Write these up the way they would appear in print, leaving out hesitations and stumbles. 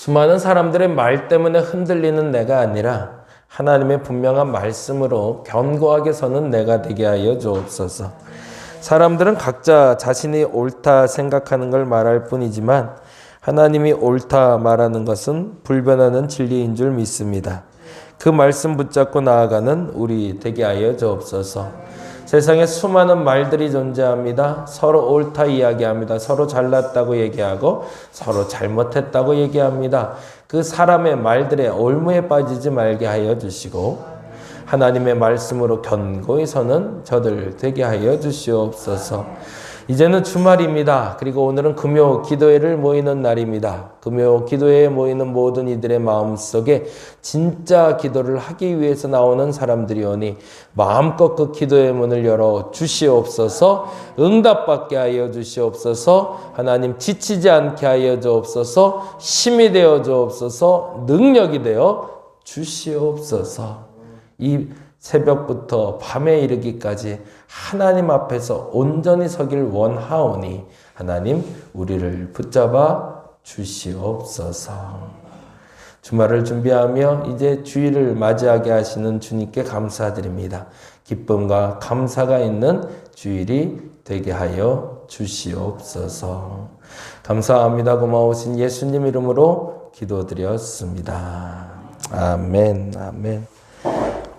수많은 사람들의 말 때문에 흔들리는 내가 아니라 하나님의 분명한 말씀으로 견고하게 서는 내가 되게 하여 주옵소서. 사람들은 각자 자신이 옳다 생각하는 걸 말할 뿐이지만 하나님이 옳다 말하는 것은 불변하는 진리인 줄 믿습니다. 그 말씀 붙잡고 나아가는 우리 되게 하여 주옵소서. 세상에 수많은 말들이 존재합니다. 서로 옳다 이야기합니다. 서로 잘났다고 얘기하고 서로 잘못했다고 얘기합니다. 그 사람의 말들에 올무에 빠지지 말게 하여 주시고 하나님의 말씀으로 견고히 서는 저들 되게 하여 주시옵소서. 이제는 주말입니다. 그리고 오늘은 금요 기도회를 모이는 날입니다. 금요 기도회에 모이는 모든 이들의 마음속에 진짜 기도를 하기 위해서 나오는 사람들이 오니 마음껏 그 기도의 문을 열어 주시옵소서. 응답받게 하여 주시옵소서. 하나님 지치지 않게 하여 주옵소서. 힘이 되어 주옵소서. 능력이 되어 주시옵소서. 이 새벽부터 밤에 이르기까지 하나님 앞에서 온전히 서길 원하오니 하나님 우리를 붙잡아 주시옵소서. 주말을 준비하며 이제 주일을 맞이하게 하시는 주님께 감사드립니다. 기쁨과 감사가 있는 주일이 되게 하여 주시옵소서. 감사합니다. 고마우신 예수님 이름으로 기도드렸습니다. 아멘. 아멘.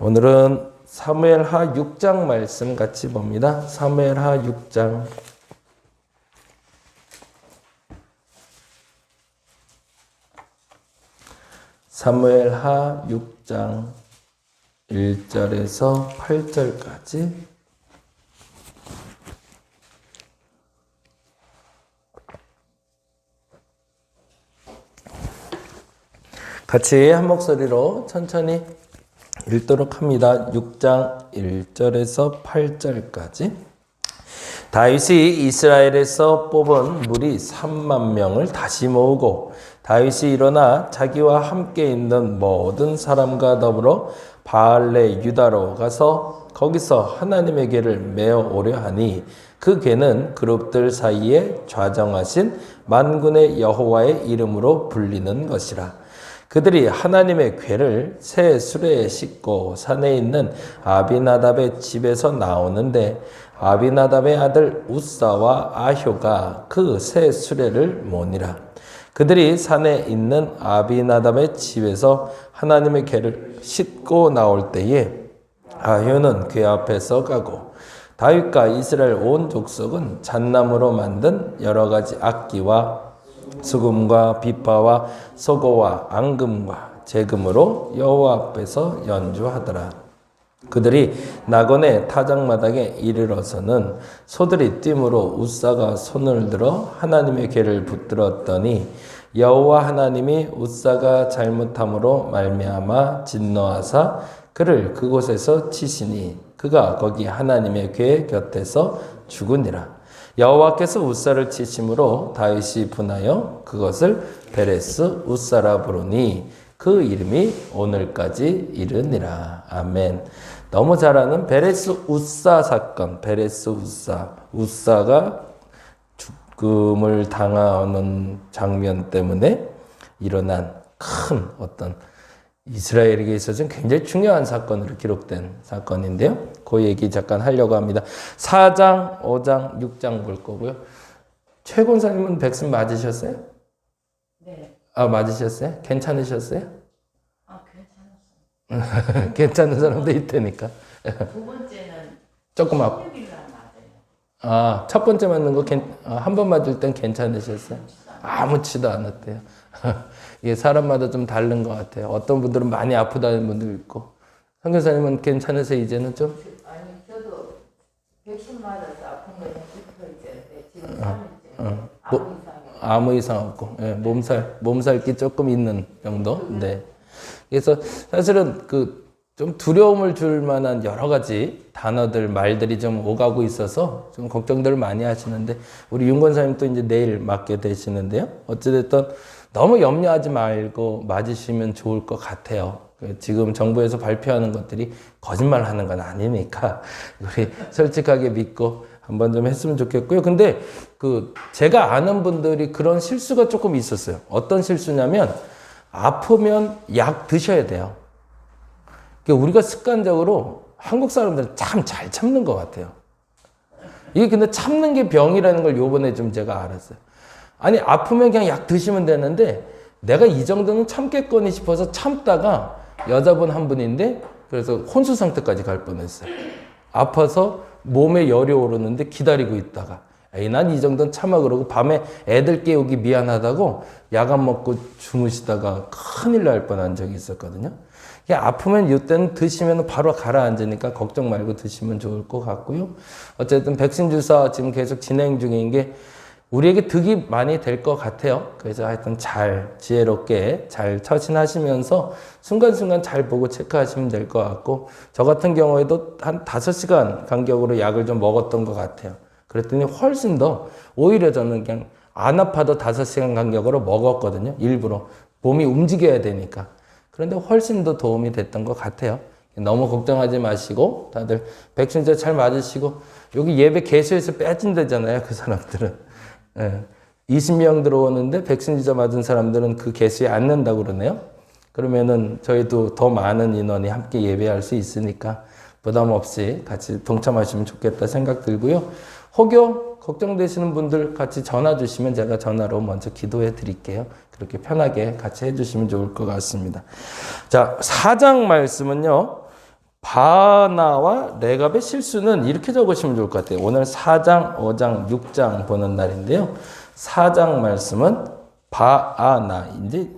오늘은 사무엘하 6장 말씀 같이 봅니다. 사무엘하 6장. 사무엘하 6장 1절에서 8절까지. 같이 한 목소리로 천천히 읽도록 합니다. 6장 1절에서 8절까지. 다윗이 이스라엘에서 뽑은 무리 3만 명을 다시 모으고 다윗이 일어나 자기와 함께 있는 모든 사람과 더불어 바알레 유다로 가서 거기서 하나님의 궤를 메어 오려 하니 그 궤는 그룹들 사이에 좌정하신 만군의 여호와의 이름으로 불리는 것이라. 그들이 하나님의 궤를 새 수레에 싣고 산에 있는 아비나답의 집에서 나오는데 아비나답의 아들 우사와 아효가 그 새 수레를 모니라. 그들이 산에 있는 아비나답의 집에서 하나님의 궤를 싣고 나올 때에 아효는 궤 앞에서 가고 다윗과 이스라엘 온 족속은 잣나무로 만든 여러 가지 악기와 수금과 비파와 소고와 앙금과 재금으로 여호와 앞에서 연주하더라. 그들이 나곤의 타작마당에 이르러서는 소들이 띠므로 우사가 손을 들어 하나님의 궤를 붙들었더니 여호와 하나님이 우사가 잘못함으로 말미암아 진노하사 그를 그곳에서 치시니 그가 거기 하나님의 궤 곁에서 죽으니라. 여호와께서 우사를 치심으로 다윗이 분하여 그것을 베레스 우사라 부르니 그 이름이 오늘까지 이르니라. 아멘. 너무 잘 아는 베레스 우사 사건. 베레스 우사. 우사가 죽음을 당하는 장면 때문에 일어난 큰 어떤 이스라엘에게 있어서는 굉장히 중요한 사건으로 기록된 사건인데요. 그 얘기 잠깐 하려고 합니다. 4장, 5장, 6장 볼 거고요. 최 권사님은 백신 맞으셨어요? 네. 아, 맞으셨어요? 괜찮으셨어요? 아, 괜찮았어요. 괜찮은 사람도 있다니까. 두 번째는 조금 아파. 토요일날 맞아요. 아, 첫 번째 맞는 거 한 번 맞을 땐 괜찮으셨어요? 아무치도 않았대요. 이게 사람마다 좀 다른 것 같아요. 어떤 분들은 많이 아프다는 분도 있고. 선교사님은 괜찮으세요, 이제는 좀? 아니, 저도 백신 맞아서 아픈 거는 붙어 있어요. 지금 3일째. 아무 이상 없고, 예, 몸살기 조금 있는 정도? 네. 그래서 사실은 좀 두려움을 줄 만한 여러 가지 단어들, 말들이 좀 오가고 있어서 좀 걱정들을 많이 하시는데, 우리 윤 권사님 또 이제 내일 맞게 되시는데요. 어찌됐든 너무 염려하지 말고 맞으시면 좋을 것 같아요. 지금 정부에서 발표하는 것들이 거짓말 하는 건 아니니까, 우리 솔직하게 믿고 한번 좀 했으면 좋겠고요. 근데 제가 아는 분들이 그런 실수가 조금 있었어요. 어떤 실수냐면, 아프면 약 드셔야 돼요. 그러니까 우리가 습관적으로 한국 사람들은 참 잘 참는 것 같아요. 이게 근데 참는 게 병이라는 걸 요번에 좀 제가 알았어요. 아니, 아프면 그냥 약 드시면 되는데 내가 이 정도는 참겠거니 싶어서 참다가 여자분 한 분인데 그래서 혼수 상태까지 갈 뻔했어요. 아파서 몸에 열이 오르는데 기다리고 있다가 에이, 난 이 정도는 참아 그러고 밤에 애들 깨우기 미안하다고 약 안 먹고 주무시다가 큰일 날 뻔한 적이 있었거든요. 아프면 이때는 드시면 바로 가라앉으니까 걱정 말고 드시면 좋을 것 같고요. 어쨌든 백신 주사 지금 계속 진행 중인 게 우리에게 득이 많이 될 것 같아요. 그래서 하여튼 잘 지혜롭게 잘 처신하시면서 순간순간 잘 보고 체크하시면 될 것 같고, 저 같은 경우에도 한 5시간 간격으로 약을 좀 먹었던 것 같아요. 그랬더니 훨씬 더 오히려 저는 그냥 안 아파도 5시간 간격으로 먹었거든요. 일부러 몸이 움직여야 되니까. 그런데 훨씬 더 도움이 됐던 것 같아요. 너무 걱정하지 마시고 다들 백신제 잘 맞으시고, 여기 예배 개수에서 빼진다잖아요. 그 사람들은. 예. 20명 들어오는데 백신주사 맞은 사람들은 그 개수에 안 넣는다고 그러네요. 그러면은 저희도 더 많은 인원이 함께 예배할 수 있으니까 부담 없이 같이 동참하시면 좋겠다 생각 들고요. 혹여 걱정되시는 분들 같이 전화 주시면 제가 전화로 먼저 기도해 드릴게요. 그렇게 편하게 같이 해주시면 좋을 것 같습니다. 자, 4장 말씀은요, 바나와 레갑의 실수는 이렇게 적으시면 좋을 것 같아요. 오늘 4장, 5장, 6장 보는 날인데요. 4장 말씀은 바아나, 이제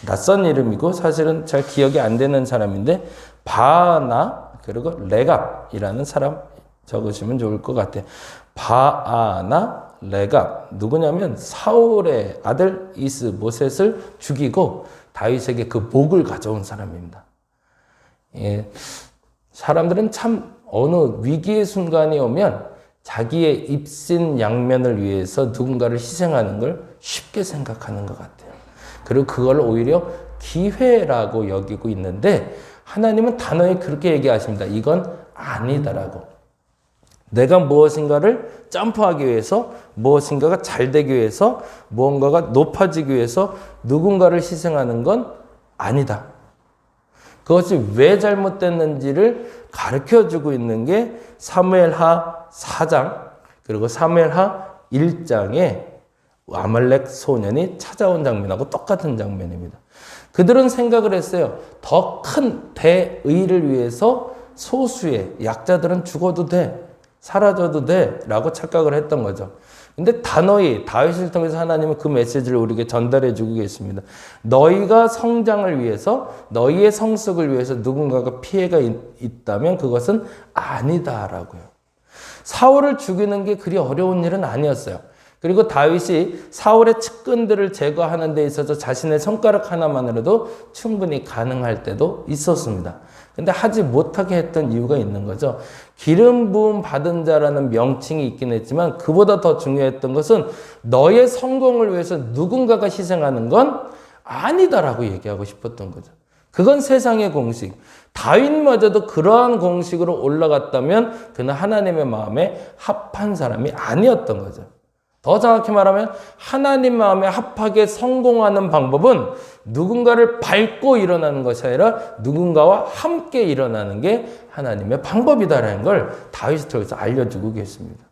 낯선 이름이고 사실은 잘 기억이 안 되는 사람인데, 바아나 그리고 레갑이라는 사람 적으시면 좋을 것 같아요. 바아나 레갑, 누구냐면 사울의 아들 이스보셋을 죽이고 다윗에게 그 복을 가져온 사람입니다. 예, 사람들은 참 어느 위기의 순간이 오면 자기의 입신 양면을 위해서 누군가를 희생하는 걸 쉽게 생각하는 것 같아요. 그리고 그걸 오히려 기회라고 여기고 있는데, 하나님은 단호히 그렇게 얘기하십니다. 이건 아니다라고. 내가 무엇인가를 점프하기 위해서, 무엇인가가 잘 되기 위해서, 무언가가 높아지기 위해서 누군가를 희생하는 건 아니다. 그것이 왜 잘못됐는지를 가르쳐주고 있는 게 사무엘하 4장 그리고 사무엘하 1장에 아말렉 소년이 찾아온 장면하고 똑같은 장면입니다. 그들은 생각을 했어요. 더 큰 대의를 위해서 소수의 약자들은 죽어도 돼, 사라져도 돼 라고 착각을 했던 거죠. 근데 단호히 다윗을 통해서 하나님은 그 메시지를 우리에게 전달해 주고 계십니다. 너희가 성장을 위해서, 너희의 성숙을 위해서 누군가가 피해가 있다면 그것은 아니다라고요. 사울을 죽이는 게 그리 어려운 일은 아니었어요. 그리고 다윗이 사울의 측근들을 제거하는 데 있어서 자신의 손가락 하나만으로도 충분히 가능할 때도 있었습니다. 근데 하지 못하게 했던 이유가 있는 거죠. 기름 부음 받은 자라는 명칭이 있긴 했지만 그보다 더 중요했던 것은 너의 성공을 위해서 누군가가 희생하는 건 아니다라고 얘기하고 싶었던 거죠. 그건 세상의 공식. 다윗마저도 그러한 공식으로 올라갔다면 그는 하나님의 마음에 합한 사람이 아니었던 거죠. 더 정확히 말하면 하나님 마음에 합하게 성공하는 방법은 누군가를 밟고 일어나는 것이 아니라 누군가와 함께 일어나는 게 하나님의 방법이다라는 걸 다윗을 통해서 알려주고 계십니다.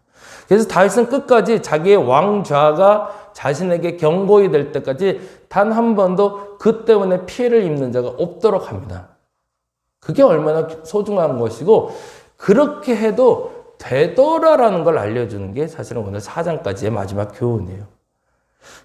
그래서 다윗은 끝까지 자기의 왕좌가 자신에게 경고히 될 때까지 단 한 번도 그 때문에 피해를 입는 자가 없도록 합니다. 그게 얼마나 소중한 것이고, 그렇게 해도 되더라라는 걸 알려주는 게 사실은 오늘 4장까지의 마지막 교훈이에요.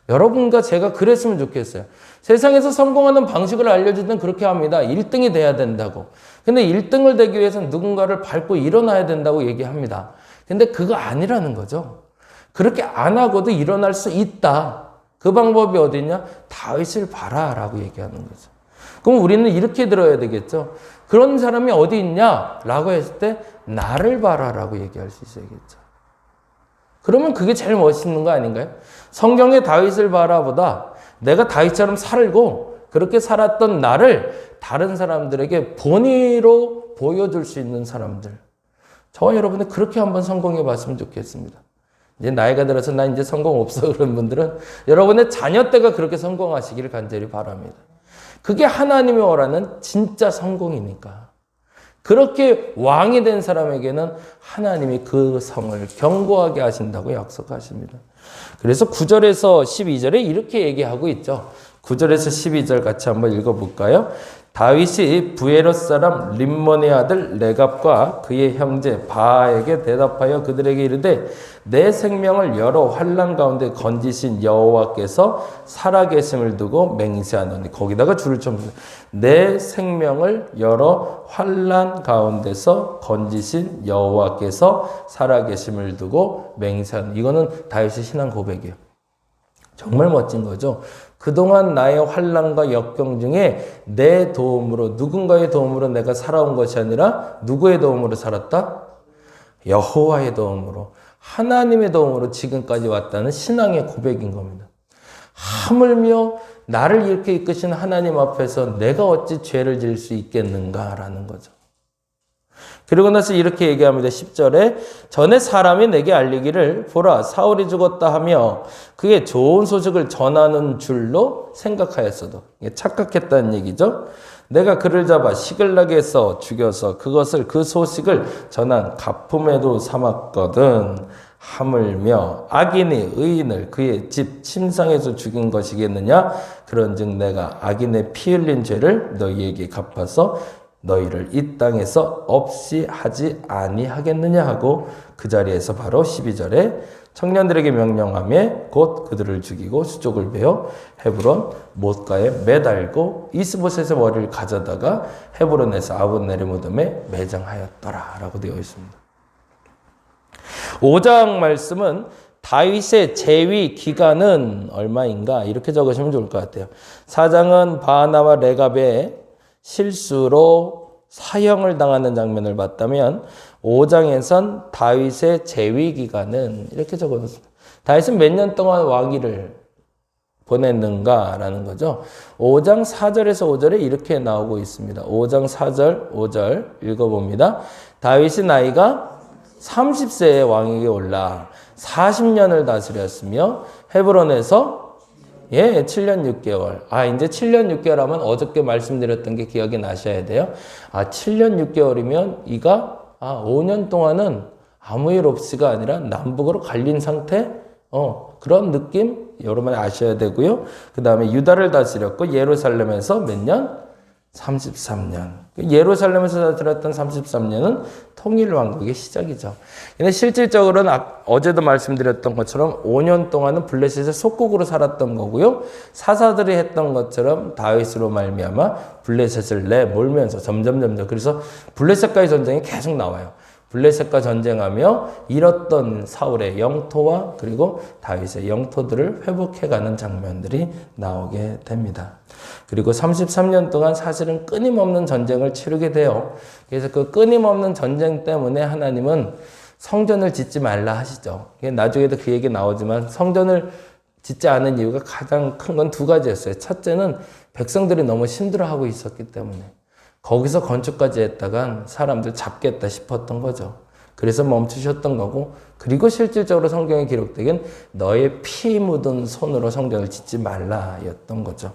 여러분과 제가 그랬으면 좋겠어요. 세상에서 성공하는 방식을 알려주든 그렇게 합니다. 1등이 돼야 된다고. 근데 1등을 되기 위해서는 누군가를 밟고 일어나야 된다고 얘기합니다. 근데 그거 아니라는 거죠. 그렇게 안 하고도 일어날 수 있다. 그 방법이 어디냐? 다윗을 봐라라고 얘기하는 거죠. 그럼 우리는 이렇게 들어야 되겠죠. 그런 사람이 어디 있냐? 라고 했을 때 나를 봐라라고 얘기할 수 있어야겠죠. 그러면 그게 제일 멋있는 거 아닌가요? 성경의 다윗을 봐라보다 내가 다윗처럼 살고 그렇게 살았던 나를 다른 사람들에게 본의로 보여줄 수 있는 사람들. 저와 여러분이 그렇게 한번 성공해 봤으면 좋겠습니다. 이제 나이가 들어서 나 이제 성공 없어 그런 분들은 여러분의 자녀 때가 그렇게 성공하시기를 간절히 바랍니다. 그게 하나님이 원하는 진짜 성공이니까. 그렇게 왕이 된 사람에게는 하나님이 그 성을 견고하게 하신다고 약속하십니다. 그래서 9절에서 12절에 이렇게 얘기하고 있죠. 9절에서 12절 같이 한번 읽어볼까요? 다윗이 부에롯 사람 림몬의 아들 레갑과 그의 형제 바에게 대답하여 그들에게 이르되 내 생명을 여러 환난 가운데 건지신 여호와께서 살아계심을 두고 맹세하노니 거기다가 줄을 쳤습니다. 내 생명을 여러 환난 가운데서 건지신 여호와께서 살아계심을 두고 맹세하노니 이거는 다윗의 신앙 고백이에요. 정말 멋진 거죠. 그동안 나의 환난과 역경 중에 내 도움으로 누군가의 도움으로 내가 살아온 것이 아니라 누구의 도움으로 살았다? 여호와의 도움으로 하나님의 도움으로 지금까지 왔다는 신앙의 고백인 겁니다. 하물며 나를 이렇게 이끄신 하나님 앞에서 내가 어찌 죄를 지을 수 있겠는가라는 거죠. 그리고 나서 이렇게 얘기합니다. 10절에 전에 사람이 내게 알리기를 보라 사울이 죽었다 하며 그의 좋은 소식을 전하는 줄로 생각하였어도 착각했다는 얘기죠. 내가 그를 잡아 시글락에 서 죽여서 그 소식을 전한 가품에도 삼았거든. 하물며 악인이 의인을 그의 집 침상에서 죽인 것이겠느냐? 그런즉 내가 악인의 피 흘린 죄를 너희에게 갚아서 너희를 이 땅에서 없이 하지 아니하겠느냐 하고 그 자리에서 바로 12절에 청년들에게 명령하며 곧 그들을 죽이고 수족을 베어 헤브론 못가에 매달고 이스보셋의 머리를 가져다가 헤브론에서 아브넬의 무덤에 매장하였더라 라고 되어 있습니다. 5장 말씀은 다윗의 재위 기간은 얼마인가 이렇게 적으시면 좋을 것 같아요. 4장은 바하나와 레갑의 실수로 사형을 당하는 장면을 봤다면 5장에선 다윗의 재위 기간은 이렇게 적어놨습니다. 다윗은 몇 년 동안 왕위를 보냈는가라는 거죠. 5장 4절에서 5절에 이렇게 나오고 있습니다. 5장 4절, 5절 읽어봅니다. 다윗의 나이가 30세에 왕위에 올라 40년을 다스렸으며 헤브론에서 7년 6개월. 이제 7년 6개월 하면 어저께 말씀드렸던 게 기억이 나셔야 돼요. 7년 6개월이면 이가 5년 동안은 아무 일 없이가 아니라 남북으로 갈린 상태? 그런 느낌 여러분이 아셔야 되고요. 그 다음에 유다를 다스렸고 예루살렘에서 몇 년? 33년. 예루살렘에서 다스렸던 33년은 통일왕국의 시작이죠. 근데 실질적으로는 어제도 말씀드렸던 것처럼 5년 동안은 블레셋의 속국으로 살았던 거고요. 사사들이 했던 것처럼 다윗으로 말미암아 블레셋을 내몰면서 점점 그래서 블레셋과의 전쟁이 계속 나와요. 블레셋과 전쟁하며 잃었던 사울의 영토와 그리고 다윗의 영토들을 회복해가는 장면들이 나오게 됩니다. 그리고 33년 동안 사실은 끊임없는 전쟁을 치르게 돼요. 그래서 그 끊임없는 전쟁 때문에 하나님은 성전을 짓지 말라 하시죠. 나중에도 그 얘기 나오지만 성전을 짓지 않은 이유가 가장 큰 건 두 가지였어요. 첫째는 백성들이 너무 힘들어하고 있었기 때문에 거기서 건축까지 했다간 사람들 잡겠다 싶었던 거죠. 그래서 멈추셨던 거고, 그리고 실질적으로 성경에 기록되긴 너의 피 묻은 손으로 성전을 짓지 말라였던 거죠.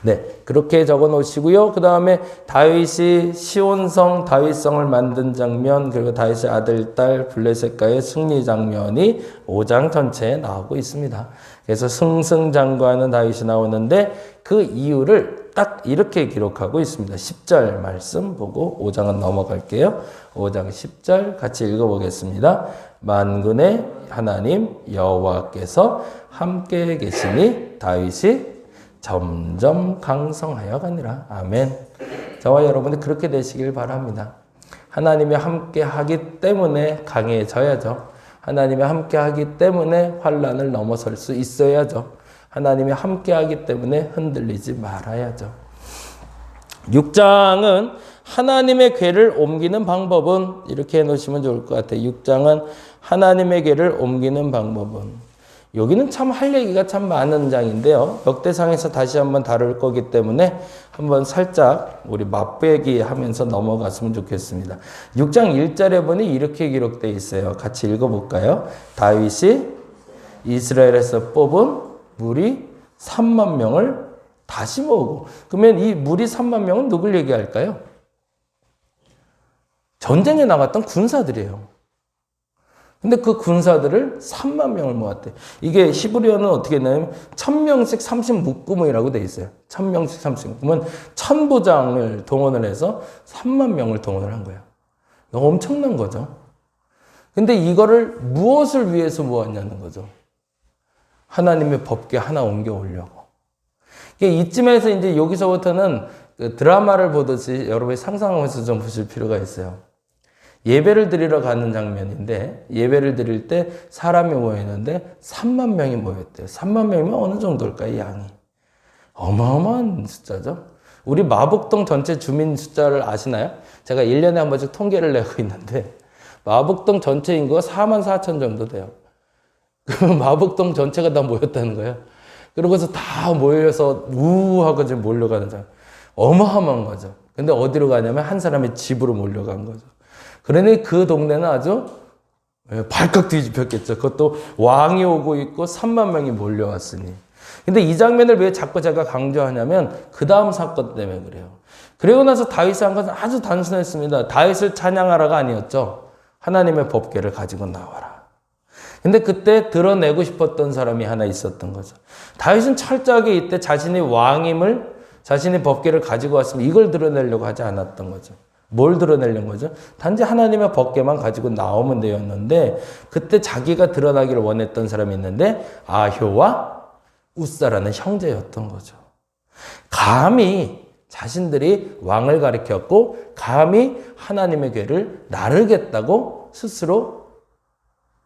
네, 그렇게 적어 놓으시고요. 그 다음에 다윗이 시온성, 다윗성을 만든 장면, 그리고 다윗의 아들, 딸 블레셋과의 승리 장면이 5장 전체에 나오고 있습니다. 그래서 승승장구하는 다윗이 나오는데 그 이유를 딱 이렇게 기록하고 있습니다. 10절 말씀 보고 5장은 넘어갈게요. 5장 10절 같이 읽어보겠습니다. 만군의 하나님 여호와께서 함께 계시니 다윗이 점점 강성하여 가니라. 아멘. 저와 여러분이 그렇게 되시길 바랍니다. 하나님이 함께 하기 때문에 강해져야죠. 하나님이 함께 하기 때문에 환난을 넘어설 수 있어야죠. 하나님이 함께 하기 때문에 흔들리지 말아야죠. 6장은 하나님의 궤를 옮기는 방법은 이렇게 해놓으시면 좋을 것 같아요. 6장은 하나님의 궤를 옮기는 방법은, 여기는 참 할 얘기가 참 많은 장인데요. 역대상에서 다시 한번 다룰 거기 때문에 한번 살짝 우리 맛배기 하면서 넘어갔으면 좋겠습니다. 6장 1절에 보니 이렇게 기록되어 있어요. 같이 읽어볼까요? 다윗이 이스라엘에서 뽑은 무리 3만 명을 다시 모으고. 그러면 이 무리 3만 명은 누굴 얘기할까요? 전쟁에 나갔던 군사들이에요. 근데 그 군사들을 3만 명을 모았대. 이게 히브리어는 어떻게 했냐면 1000명씩 30묶음이라고 돼 있어요. 1000명씩 30묶음은 1000부장을 동원을 해서 3만 명을 동원을 한 거예요. 엄청난 거죠. 근데 이거를 무엇을 위해서 모았냐는 거죠. 하나님의 법궤 하나 옮겨 오려고. 이쯤에서 이제 여기서부터는 그 드라마를 보듯이 여러분이 상상하면서 좀 보실 필요가 있어요. 예배를 드리러 가는 장면인데 예배를 드릴 때 사람이 모였는데 3만 명이 모였대요. 3만 명이면 어느 정도일까요? 양이. 어마어마한 숫자죠. 우리 마북동 전체 주민 숫자를 아시나요? 제가 1년에 한 번씩 통계를 내고 있는데 마북동 전체 인구가 4만 4천 정도 돼요. 그러면 마북동 전체가 다 모였다는 거예요. 그러고서 다 모여서 우하고 지금 몰려가는 장 어마어마한 거죠. 근데 어디로 가냐면 한 사람의 집으로 몰려간 거죠. 그러니 그 동네는 아주 발칵 뒤집혔겠죠. 그것도 왕이 오고 있고 3만 명이 몰려왔으니. 근데 이 장면을 왜 자꾸 제가 강조하냐면 그 다음 사건 때문에 그래요. 그리고 나서 다윗이 한 것은 아주 단순했습니다. 다윗을 찬양하라가 아니었죠. 하나님의 법궤를 가지고 나와라. 근데 그때 드러내고 싶었던 사람이 하나 있었던 거죠. 다윗은 철저하게 이때 자신이 왕임을, 자신의 법궤를 가지고 왔으면 이걸 드러내려고 하지 않았던 거죠. 뭘 드러내려는 거죠? 단지 하나님의 법궤만 가지고 나오면 되었는데 그때 자기가 드러나기를 원했던 사람이 있는데 아효와 우사라는 형제였던 거죠. 감히 자신들이 왕을 가리켰고 감히 하나님의 궤를 나르겠다고 스스로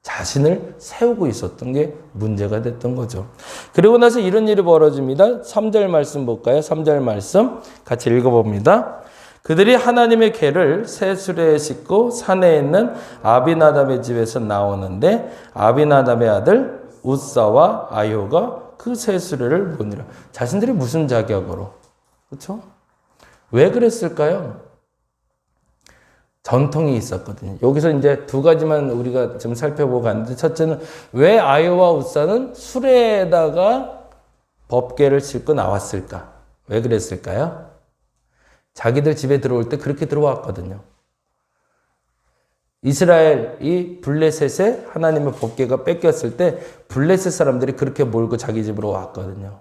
자신을 세우고 있었던 게 문제가 됐던 거죠. 그리고 나서 이런 일이 벌어집니다. 3절 말씀 볼까요? 3절 말씀 같이 읽어봅니다. 그들이 하나님의 궤를 새 수레에 싣고 산에 있는 아비나답의 집에서 나오는데 아비나답의 아들 우사와 아효가 그 새 수레를 보니라. 자신들이 무슨 자격으로? 그렇죠? 왜 그랬을까요? 전통이 있었거든요. 여기서 이제 두 가지만 우리가 좀 살펴보고 갔는데 첫째는 왜 아효와 우사는 수레에다가 법궤를 싣고 나왔을까? 왜 그랬을까요? 자기들 집에 들어올 때 그렇게 들어왔거든요. 이스라엘이 블레셋에 하나님의 법궤가 뺏겼을 때 블레셋 사람들이 그렇게 몰고 자기 집으로 왔거든요.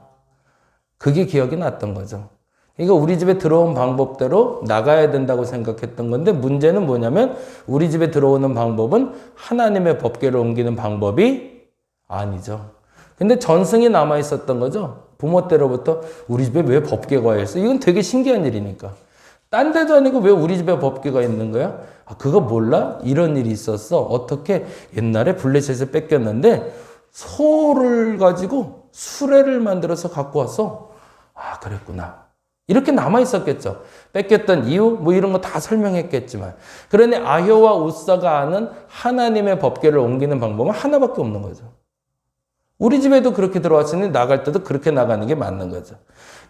그게 기억이 났던 거죠. 그러니까 우리 집에 들어온 방법대로 나가야 된다고 생각했던 건데 문제는 뭐냐면 우리 집에 들어오는 방법은 하나님의 법궤를 옮기는 방법이 아니죠. 근데 전승이 남아 있었던 거죠. 부모 때로부터 우리 집에 왜 법궤가 와 있어? 이건 되게 신기한 일이니까. 딴 데도 아니고 왜 우리 집에 법궤가 있는 거야? 아, 그거 몰라? 이런 일이 있었어. 어떻게 옛날에 블레셋에 뺏겼는데 소를 가지고 수레를 만들어서 갖고 왔어. 아, 그랬구나. 이렇게 남아 있었겠죠. 뺏겼던 이유 뭐 이런 거 다 설명했겠지만 그러니 아효와 우사가 아는 하나님의 법궤를 옮기는 방법은 하나밖에 없는 거죠. 우리 집에도 그렇게 들어왔으니 나갈 때도 그렇게 나가는 게 맞는 거죠.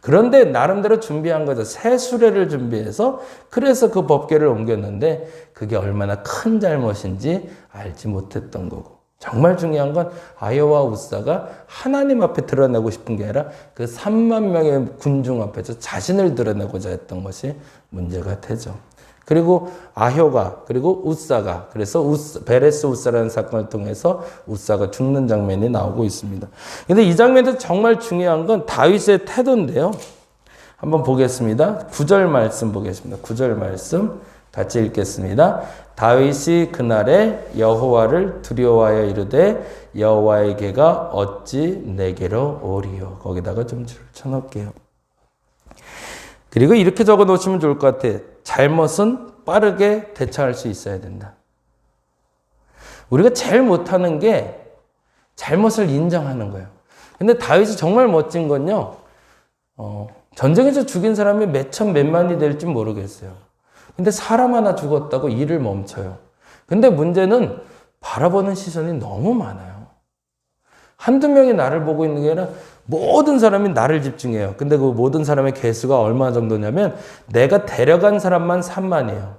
그런데 나름대로 준비한 거죠. 새 수레를 준비해서 그래서 그 법궤를 옮겼는데 그게 얼마나 큰 잘못인지 알지 못했던 거고 정말 중요한 건 아효와 우사가 하나님 앞에 드러내고 싶은 게 아니라 그 3만 명의 군중 앞에서 자신을 드러내고자 했던 것이 문제가 되죠. 그리고 아효가 그리고 우사가 그래서 베레스 우사라는 사건을 통해서 우사가 죽는 장면이 나오고 있습니다. 근데 이 장면에서 정말 중요한 건 다윗의 태도인데요. 한번 보겠습니다. 9절 말씀 보겠습니다. 9절 말씀 같이 읽겠습니다. 다윗이 그날에 여호와를 두려워하여 이르되 여호와의 궤가 어찌 내게로 오리요. 거기다가 좀 줄 쳐놓을게요. 그리고 이렇게 적어 놓으시면 좋을 것 같아요. 잘못은 빠르게 대처할 수 있어야 된다. 우리가 제일 못하는 게 잘못을 인정하는 거예요. 근데 다윗이 정말 멋진 건요. 전쟁에서 죽인 사람이 몇천 몇만이 될지 모르겠어요. 근데 사람 하나 죽었다고 일을 멈춰요. 근데 문제는 바라보는 시선이 너무 많아요. 한두 명이 나를 보고 있는 게 아니라 모든 사람이 나를 집중해요. 근데 그 모든 사람의 개수가 얼마 정도냐면 내가 데려간 사람만 3만이에요.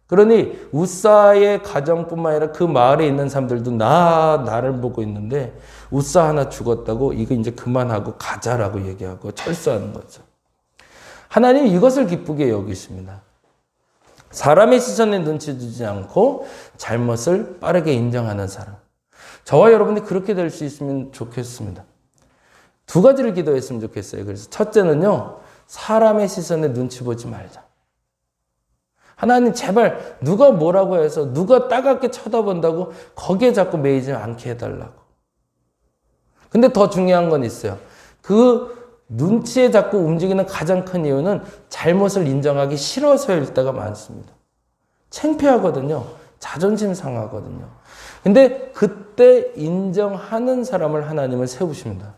그러니 우사의 가정뿐만 아니라 그 마을에 있는 사람들도 나를 보고 있는데 우사 하나 죽었다고 이거 이제 그만하고 가자라고 얘기하고 철수하는 거죠. 하나님 이것을 기쁘게 여기십니다. 사람의 시선에 눈치 주지 않고 잘못을 빠르게 인정하는 사람. 저와 여러분이 그렇게 될 수 있으면 좋겠습니다. 두 가지를 기도했으면 좋겠어요. 그래서 첫째는요, 사람의 시선에 눈치 보지 말자. 하나님 제발 누가 뭐라고 해서 누가 따갑게 쳐다본다고 거기에 자꾸 매이지 않게 해달라고. 근데 더 중요한 건 있어요. 그 눈치에 자꾸 움직이는 가장 큰 이유는 잘못을 인정하기 싫어서일 때가 많습니다. 창피하거든요. 자존심 상하거든요. 근데 그때 인정하는 사람을 하나님은 세우십니다.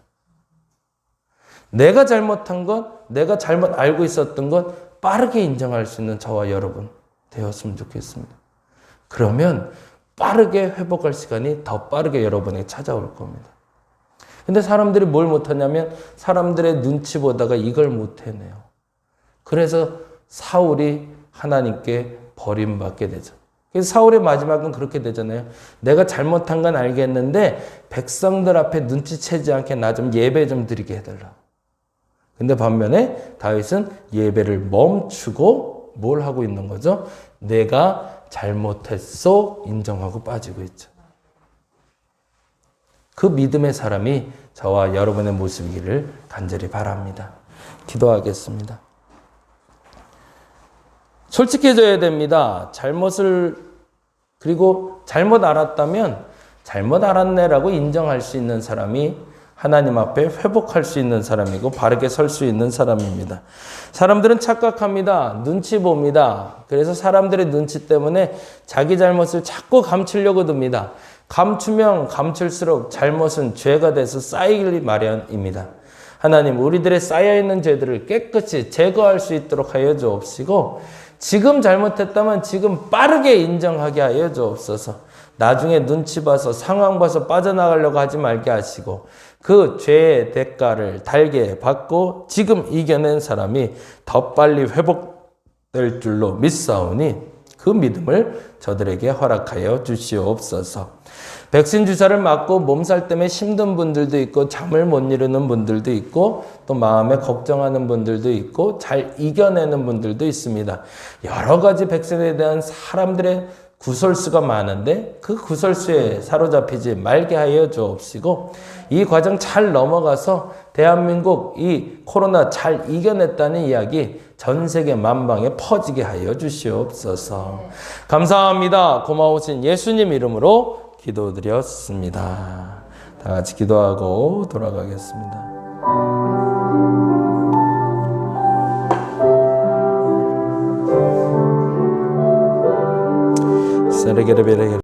내가 잘못한 것, 내가 잘못 알고 있었던 것 빠르게 인정할 수 있는 저와 여러분 되었으면 좋겠습니다. 그러면 빠르게 회복할 시간이 더 빠르게 여러분에게 찾아올 겁니다. 근데 사람들이 뭘 못하냐면 사람들의 눈치 보다가 이걸 못해내요. 그래서 사울이 하나님께 버림받게 되죠. 그래서 사울의 마지막은 그렇게 되잖아요. 내가 잘못한 건 알겠는데 백성들 앞에 눈치채지 않게 나 좀 예배 좀 드리게 해달라. 근데 반면에 다윗은 예배를 멈추고 뭘 하고 있는 거죠? 내가 잘못했어 인정하고 빠지고 있죠. 그 믿음의 사람이 저와 여러분의 모습이기를 간절히 바랍니다. 기도하겠습니다. 솔직해져야 됩니다. 그리고 잘못 알았다면 잘못 알았네라고 인정할 수 있는 사람이 하나님 앞에 회복할 수 있는 사람이고 바르게 설 수 있는 사람입니다. 사람들은 착각합니다. 눈치 봅니다. 그래서 사람들의 눈치 때문에 자기 잘못을 자꾸 감추려고 듭니다. 감추면 감출수록 잘못은 죄가 돼서 쌓이기 마련입니다. 하나님, 우리들의 쌓여있는 죄들을 깨끗이 제거할 수 있도록 하여 주옵시고 지금 잘못했다면 지금 빠르게 인정하게 하여 주옵소서. 나중에 눈치 봐서 상황 봐서 빠져나가려고 하지 말게 하시고 그 죄의 대가를 달게 받고 지금 이겨낸 사람이 더 빨리 회복될 줄로 믿사오니 그 믿음을 저들에게 허락하여 주시옵소서. 백신 주사를 맞고 몸살 때문에 힘든 분들도 있고 잠을 못 이루는 분들도 있고 또 마음에 걱정하는 분들도 있고 잘 이겨내는 분들도 있습니다. 여러 가지 백신에 대한 사람들의 구설수가 많은데 그 구설수에 사로잡히지 말게 하여 주옵시고 이 과정 잘 넘어가서 대한민국 이 코로나 잘 이겨냈다는 이야기 전 세계 만방에 퍼지게 하여 주시옵소서. 감사합니다. 고마우신 예수님 이름으로 기도드렸습니다. 다 같이 기도하고 돌아가겠습니다. 세레게르베레